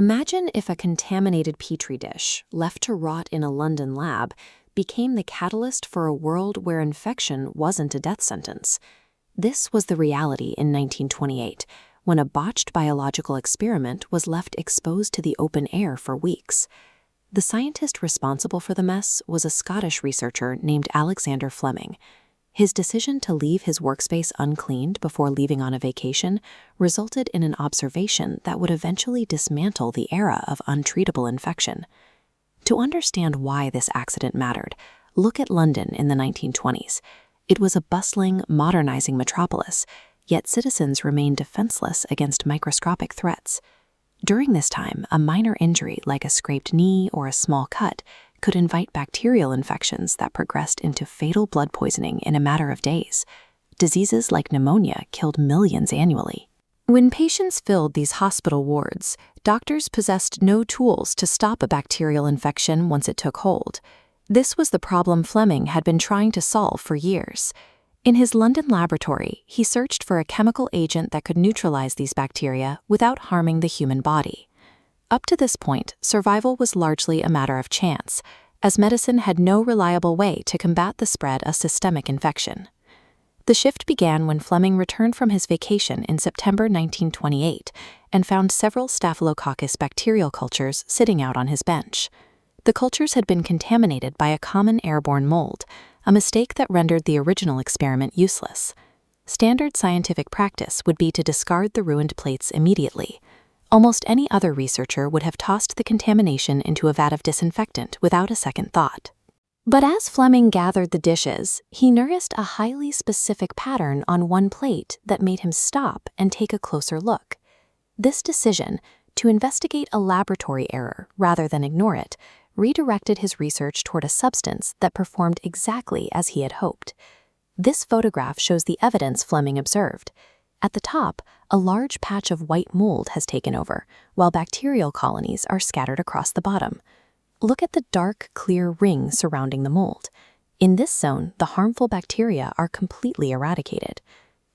Imagine if a contaminated petri dish, left to rot in a London lab, became the catalyst for a world where infection wasn't a death sentence. This was the reality in 1928, when a botched biological experiment was left exposed to the open air for weeks. The scientist responsible for the mess was a Scottish researcher named Alexander Fleming. His decision to leave his workspace uncleaned before leaving on a vacation resulted in an observation that would eventually dismantle the era of untreatable infection. To understand why this accident mattered, look at London in the 1920s. It was a bustling, modernizing metropolis, yet citizens remained defenseless against microscopic threats. During this time, a minor injury like a scraped knee or a small cut could invite bacterial infections that progressed into fatal blood poisoning in a matter of days. Diseases like pneumonia killed millions annually. When patients filled these hospital wards, doctors possessed no tools to stop a bacterial infection once it took hold. This was the problem Fleming had been trying to solve for years. In his London laboratory, he searched for a chemical agent that could neutralize these bacteria without harming the human body. Up to this point, survival was largely a matter of chance, as medicine had no reliable way to combat the spread of systemic infection. The shift began when Fleming returned from his vacation in September 1928 and found several Staphylococcus bacterial cultures sitting out on his bench. The cultures had been contaminated by a common airborne mold, a mistake that rendered the original experiment useless. Standard scientific practice would be to discard the ruined plates immediately. Almost any other researcher would have tossed the contamination into a vat of disinfectant without a second thought. But as Fleming gathered the dishes, he noticed a highly specific pattern on one plate that made him stop and take a closer look. This decision, to investigate a laboratory error rather than ignore it, redirected his research toward a substance that performed exactly as he had hoped. This photograph shows the evidence Fleming observed. At the top, a large patch of white mold has taken over, while bacterial colonies are scattered across the bottom. Look at the dark, clear ring surrounding the mold. In this zone, the harmful bacteria are completely eradicated.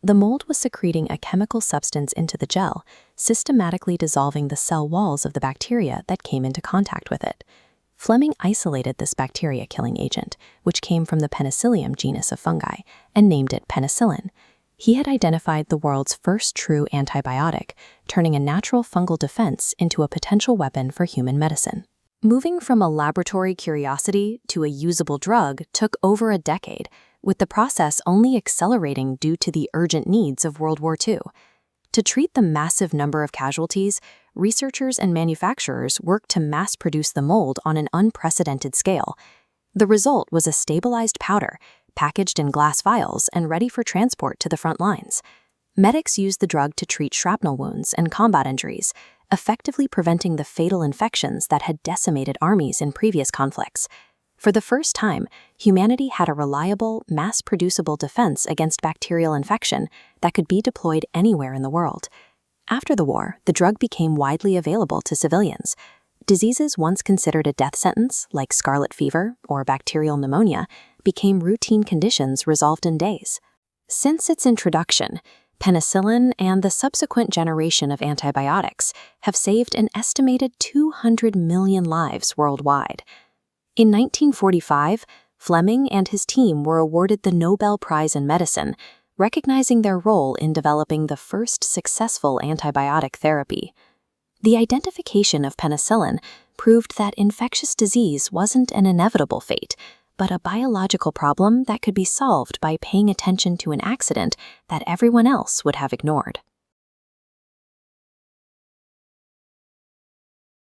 The mold was secreting a chemical substance into the gel, systematically dissolving the cell walls of the bacteria that came into contact with it. Fleming isolated this bacteria-killing agent, which came from the Penicillium genus of fungi, and named it penicillin. He had identified the world's first true antibiotic, turning a natural fungal defense into a potential weapon for human medicine. Moving from a laboratory curiosity to a usable drug took over a decade, with the process only accelerating due to the urgent needs of World War II. To treat the massive number of casualties, researchers and manufacturers worked to mass-produce the mold on an unprecedented scale. The result was a stabilized powder, packaged in glass vials and ready for transport to the front lines. Medics used the drug to treat shrapnel wounds and combat injuries, effectively preventing the fatal infections that had decimated armies in previous conflicts. For the first time, humanity had a reliable, mass-producible defense against bacterial infection that could be deployed anywhere in the world. After the war, the drug became widely available to civilians. Diseases once considered a death sentence, like scarlet fever or bacterial pneumonia, became routine conditions resolved in days. Since its introduction, penicillin and the subsequent generation of antibiotics have saved an estimated 200 million lives worldwide. In 1945, Fleming and his team were awarded the Nobel Prize in Medicine, recognizing their role in developing the first successful antibiotic therapy. The identification of penicillin proved that infectious disease wasn't an inevitable fate, but a biological problem that could be solved by paying attention to an accident that everyone else would have ignored.